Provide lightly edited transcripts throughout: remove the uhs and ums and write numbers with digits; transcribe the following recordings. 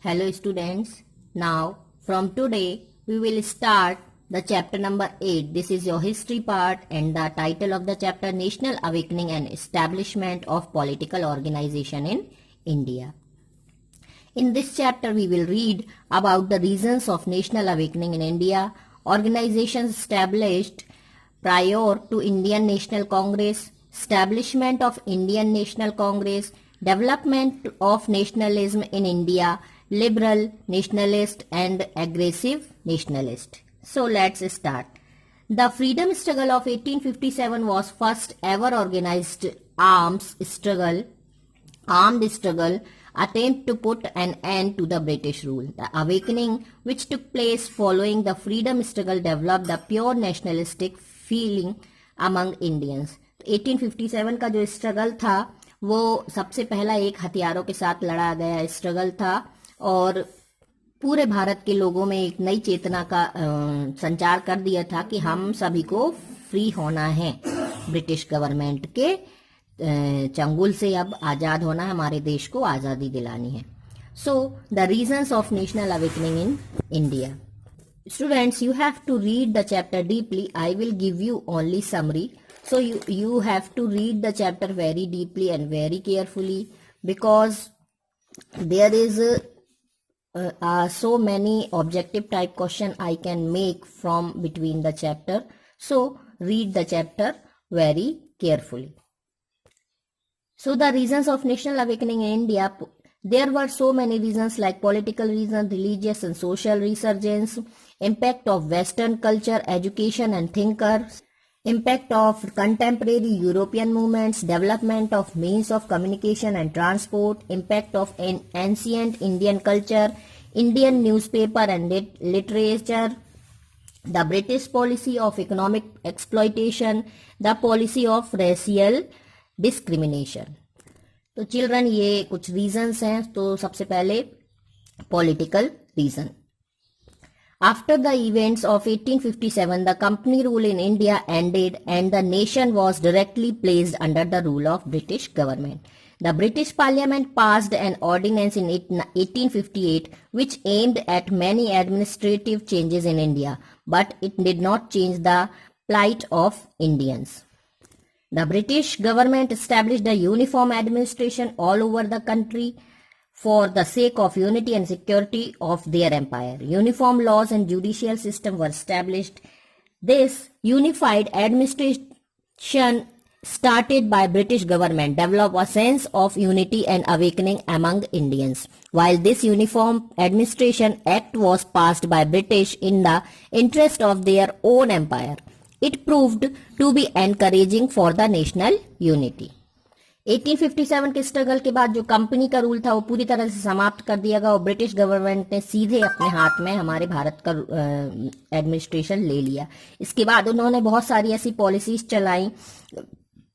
Hello students. Now from today we will start the chapter number 8. This is your history part and the title of the chapter National Awakening and Establishment of Political Organization in India. In this chapter we will read about the reasons of national awakening in India, organizations established prior to Indian National Congress, establishment of Indian National Congress, development of nationalism in India, liberal, nationalist and aggressive nationalist. So let's start. The freedom struggle of 1857 was first ever organized armed struggle attempt to put an end to the British rule. The awakening which took place following the freedom struggle developed the pure nationalistic feeling among Indians. 1857 का जो struggle था वो सबसे पहला एक हथियारों के साथ लड़ा गया स्ट्रगल था और पूरे भारत के लोगों में एक नई चेतना का संचार कर दिया था कि हम सभी को फ्री होना है, ब्रिटिश गवर्नमेंट के चंगुल से अब आजाद होना है, हमारे देश को आजादी दिलानी है. So the reasons of national awakening in India. Students, you have to read the chapter deeply. I will give you only summary. So you have to read the chapter very deeply and very carefully because there is so many objective type question I can make from between the chapter. So read the chapter very carefully. So the reasons of national awakening in India, there were so many reasons like political reasons, religious and social resurgence, impact of Western culture, education and thinkers, impact of contemporary European movements, development of means of communication and transport, impact of ancient Indian culture, Indian newspaper and literature, the British policy of economic exploitation, the policy of racial discrimination. तो children ये कुछ reasons हैं. तो सबसे पहले political reason. After the events of 1857, the company rule in India ended and the nation was directly placed under the rule of British government. The British Parliament passed an ordinance in 1858 which aimed at many administrative changes in India, but it did not change the plight of Indians. The British government established a uniform administration all over the country for the sake of unity and security of their empire. Uniform laws and judicial system were established. This unified administration started by British government developed a sense of unity and awakening among Indians. While this Uniform Administration Act was passed by British in the interest of their own empire, it proved to be encouraging for the national unity. 1857 के struggle के बाद जो company का rule था वो पूरी तरह से समाप्त कर दिया गया और ब्रिटिश गवर्नमेंट ने सीधे अपने हाथ में हमारे भारत का एडमिनिस्ट्रेशन ले लिया. इसके बाद उन्होंने बहुत सारी ऐसी पॉलिसीज चलाई,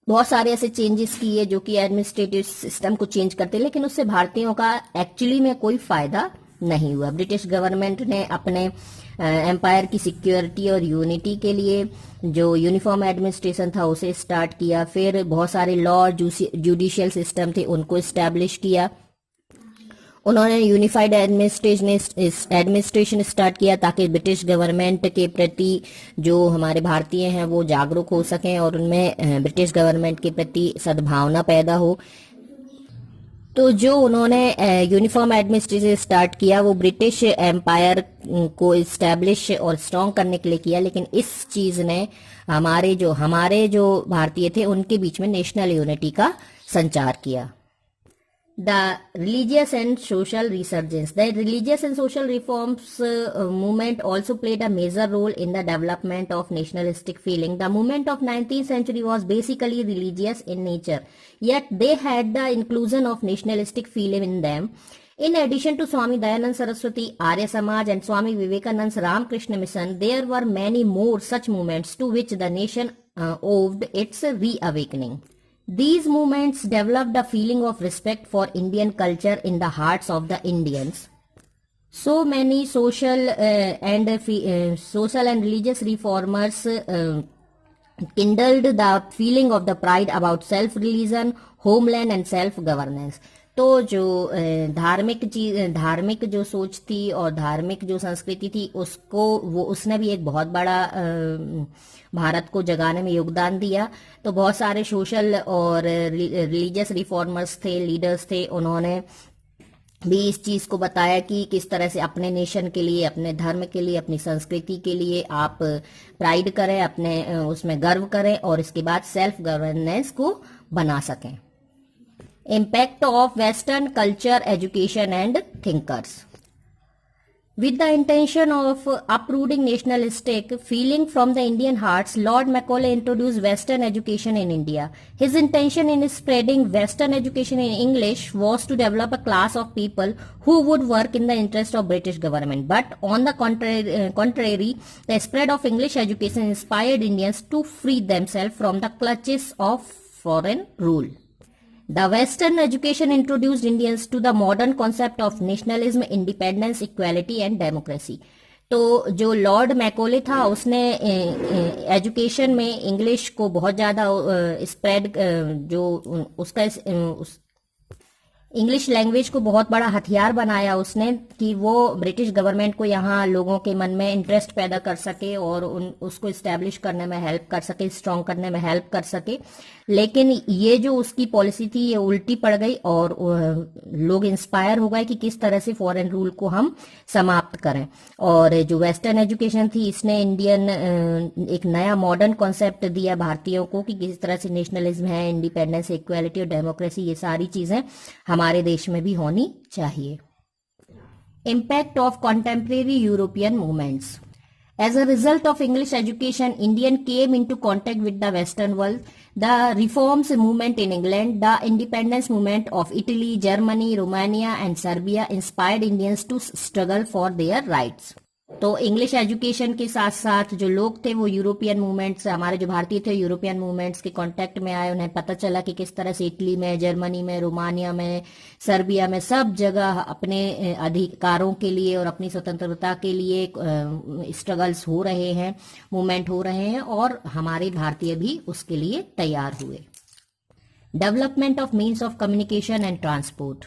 बहुत सारे ऐसे चेंजेस किए जो कि एडमिनिस्ट्रेटिव सिस्टम को चेंज करते, लेकिन उससे भारतीयों का एक्चुअली में कोई फायदा नहीं हुआ. ब्रिटिश गवर्नमेंट ने अपने एम्पायर की सिक्योरिटी और यूनिटी के लिए जो यूनिफॉर्म एडमिनिस्ट्रेशन था उसे स्टार्ट किया. फिर बहुत सारे लॉ जुडिशियल सिस्टम थे उनको एस्टैब्लिश किया. उन्होंने यूनिफाइड एडमिनिस्ट्रेशन स्टार्ट किया ताकि ब्रिटिश गवर्नमेंट के प्रति जो हमारे भारतीय हैं वो जागरूक हो सकें और उनमें ब्रिटिश गवर्नमेंट के प्रति सद्भावना पैदा हो. तो जो उन्होंने यूनिफॉर्म एडमिनिस्ट्रेशन स्टार्ट किया वो ब्रिटिश एम्पायर को इस्टेब्लिश और स्ट्रॉन्ग करने के लिए किया, लेकिन इस चीज ने हमारे जो भारतीय थे उनके बीच में नेशनल यूनिटी का संचार किया. The religious and social resurgence. The religious and social reforms movement also played a major role in the development of nationalistic feeling. The movement of 19th century was basically religious in nature, yet they had the inclusion of nationalistic feeling in them. In addition to Swami Dayanand Saraswati, Arya Samaj and Swami Vivekananda's Ramakrishna Mission, there were many more such movements to which the nation owed its reawakening. These movements developed a feeling of respect for Indian culture in the hearts of the Indians. So many social and religious reformers kindled the feeling of the pride about self-religion, homeland and self-governance. तो जो धार्मिक जो सोच थी और धार्मिक जो संस्कृति थी उसने भी एक बहुत बड़ा भारत को जगाने में योगदान दिया। तो बहुत सारे सोशल और रिलीजियस रिफॉर्मर्स थे, लीडर्स थे, उन्होंने भी इस चीज को बताया कि किस तरह से अपने नेशन के लिए, अपने धर्म के लिए, अपनी संस्कृति के लिए आप प्राइड करें, अपने उसमें गर्व करें और इसके बाद सेल्फ गवर्नेंस को बना सकें। Impact of Western culture, education and thinkers. With the intention of uprooting nationalistic feeling from the Indian hearts, Lord Macaulay introduced Western education in India. His intention in spreading Western education in English was to develop a class of people who would work in the interest of British government. But on the contrary, the spread of English education inspired Indians to free themselves from the clutches of foreign rule. The Western education introduced Indians to the modern concept of nationalism, independence, equality and democracy. तो जो Lord Macaulay था उसने education में English को बहुत ज़्यादा spread, जो उसका इंग्लिश लैंग्वेज को बहुत बड़ा हथियार बनाया उसने कि वो ब्रिटिश गवर्नमेंट को यहाँ लोगों के मन में इंटरेस्ट पैदा कर सके और उसको इस्टेब्लिश करने में हेल्प कर सके, स्ट्रॉन्ग करने में हेल्प कर सके। लेकिन ये जो उसकी पॉलिसी थी ये उल्टी पड़ गई और लोग इंस्पायर हो गए कि किस तरह से फॉरेन रूल को हम समाप्त करें। और जो वेस्टर्न एजुकेशन थी इसने इंडियन एक नया मॉडर्न कॉन्सेप्ट दिया भारतीयों को कि किस तरह से नेशनलिज्म है, इंडिपेंडेंस, इक्वालिटी और डेमोक्रेसी, ये सारी चीजें हमारे देश में भी होनी चाहिए। Impact of contemporary European movements. As a result of English education, Indian came into contact with the Western world. The reforms movement in England, the independence movement of Italy, Germany, Romania and Serbia inspired Indians to struggle for their rights. तो English education के साथ साथ जो लोग थे वो European movements, हमारे जो भारतीय थे यूरोपियन मूवमेंट्स के कांटेक्ट में आए। उन्हें पता चला कि किस तरह से इटली में, जर्मनी में, रोमानिया में, सर्बिया में सब जगह अपने अधिकारों के लिए और अपनी स्वतंत्रता के लिए स्ट्रगल्स हो रहे हैं, मूवमेंट हो रहे हैं और हमारे भारतीय भी उसके लिए तैयार हुए। Development of means of communication and transport.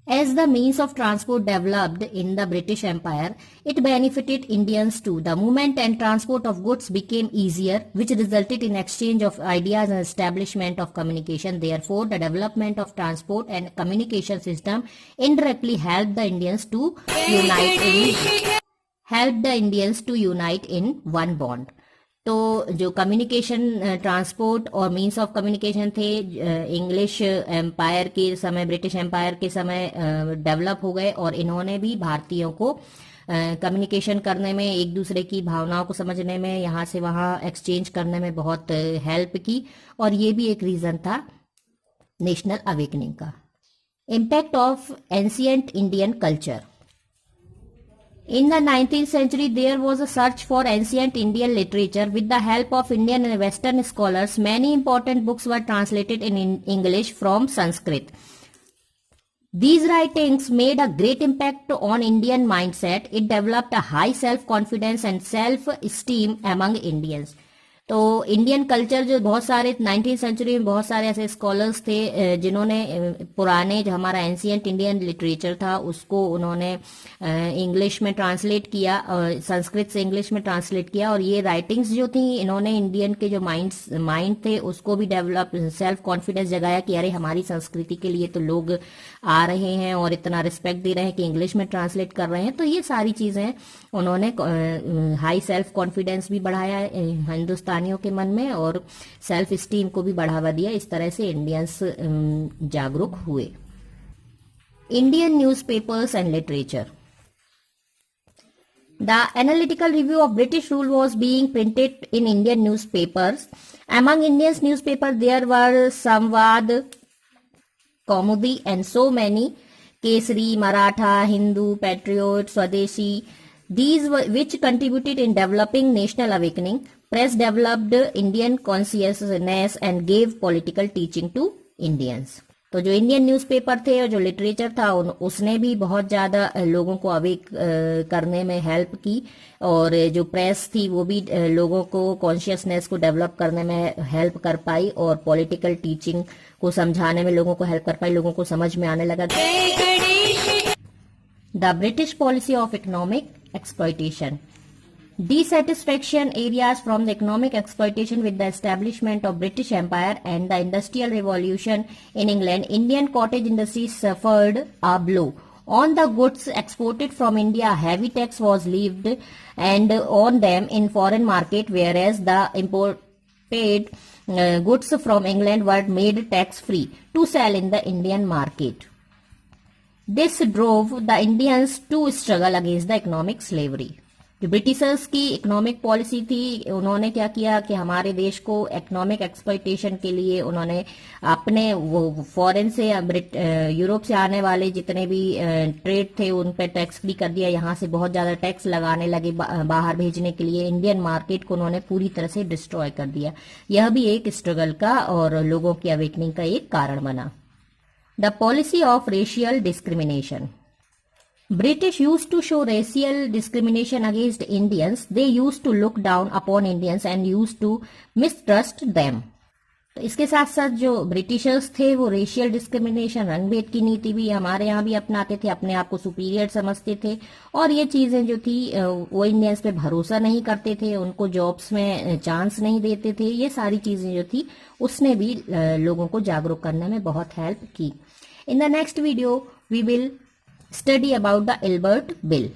As the means of transport developed in the British Empire, it benefited Indians too. The movement and transport of goods became easier, which resulted in exchange of ideas and establishment of communication. Therefore, the development of transport and communication system indirectly helped the Indians to unite in one bond. तो जो communication, transport और means of communication थे English empire के समय, British empire के समय develop हो गए और इन्होंने भी भारतीयों को कम्युनिकेशन करने में, एक दूसरे की भावनाओं को समझने में, यहाँ से वहाँ एक्सचेंज करने में बहुत हेल्प की और ये भी एक रीजन था नेशनल अवेकनिंग का। Impact of ancient Indian culture. In the 19th century, there was a search for ancient Indian literature. With the help of Indian and Western scholars, many important books were translated in English from Sanskrit. These writings made a great impact on Indian mindset. It developed a high self-confidence and self-esteem among Indians. तो Indian culture जो बहुत सारे 19th century में बहुत सारे ऐसे scholars थे जिन्होंने पुराने जो हमारा एंशिएंट इंडियन लिटरेचर था उसको उन्होंने इंग्लिश में ट्रांसलेट किया, संस्कृत से इंग्लिश में ट्रांसलेट किया और ये राइटिंग्स जो थी इन्होंने इंडियन के जो माइंड थे उसको भी डेवलप, सेल्फ कॉन्फिडेंस जगाया कि अरे हमारी संस्कृति के लिए तो लोग आ रहे हैं और इतना रिस्पेक्ट दे रहे हैं कि इंग्लिश में ट्रांसलेट कर रहे हैं। तो ये सारी चीजें उन्होंने हाई सेल्फ कॉन्फिडेंस भी बढ़ाया हिंदुस्तानियों के मन में और सेल्फ स्टीम को भी बढ़ावा दिया। इस तरह से इंडियंस जागरूक हुए। Indian newspapers and literature. The analytical review of British rule was being printed in Indian newspapers. Among Indians newspapers there were Samvad, Kaumudi and so many, Kesari, Maratha, Hindu, Patriot, Swadeshi. These were, which contributed in developing national awakening. Press developed Indian consciousness and gave political teaching to Indians. तो जो Indian newspaper थे और जो literature था उसने भी बहुत ज़्यादा लोगों को अवेक करने में हेल्प की, और जो प्रेस थी वो भी लोगों को कॉन्शियसनेस को डेवलप करने में हेल्प कर पाई, और पॉलिटिकल टीचिंग को समझाने में लोगों को हेल्प कर पाई, लोगों को समझ में आने लगा। The British policy of economic exploitation. Dissatisfaction areas from the economic exploitation with the establishment of British Empire and the Industrial Revolution in England, Indian cottage industry suffered a blow. On the goods exported from India, heavy tax was levied and on them in foreign market, whereas the imported goods from England were made tax free to sell in the Indian market. This drove the Indians to struggle against the economic slavery. जो Britishers की economic policy थी, उन्होंने क्या किया कि हमारे देश को इकोनॉमिक एक्सप्लॉयटेशन के लिए उन्होंने अपने वो फॉरेन से यूरोप से आने वाले जितने भी ट्रेड थे उन पे टैक्स फ्री कर दिया, यहाँ से बहुत ज्यादा टैक्स लगाने लगे बाहर भेजने के लिए। इंडियन मार्केट को उन्होंने पूरी तरह से डिस्ट्रॉय कर दिया। यह भी एक स्ट्रगल का और लोगों की अवेकनिंग का एक कारण बना। The policy of racial discrimination. British used to show racial discrimination against Indians. They used to look down upon Indians and used to mistrust them. तो इसके साथ साथ जो ब्रिटिशर्स थे वो रेशियल डिस्क्रिमिनेशन, रंगभेद की नीति भी हमारे यहाँ भी अपनाते थे, अपने आप को सुपीरियर समझते थे, और ये चीजें जो थी वो इंडियंस पे भरोसा नहीं करते थे, उनको जॉब्स में चांस नहीं देते थे। ये सारी चीजें जो थी उसने भी लोगों को जागरूक करने में बहुत हेल्प की। In the next video we will study about the Ilbert Bill.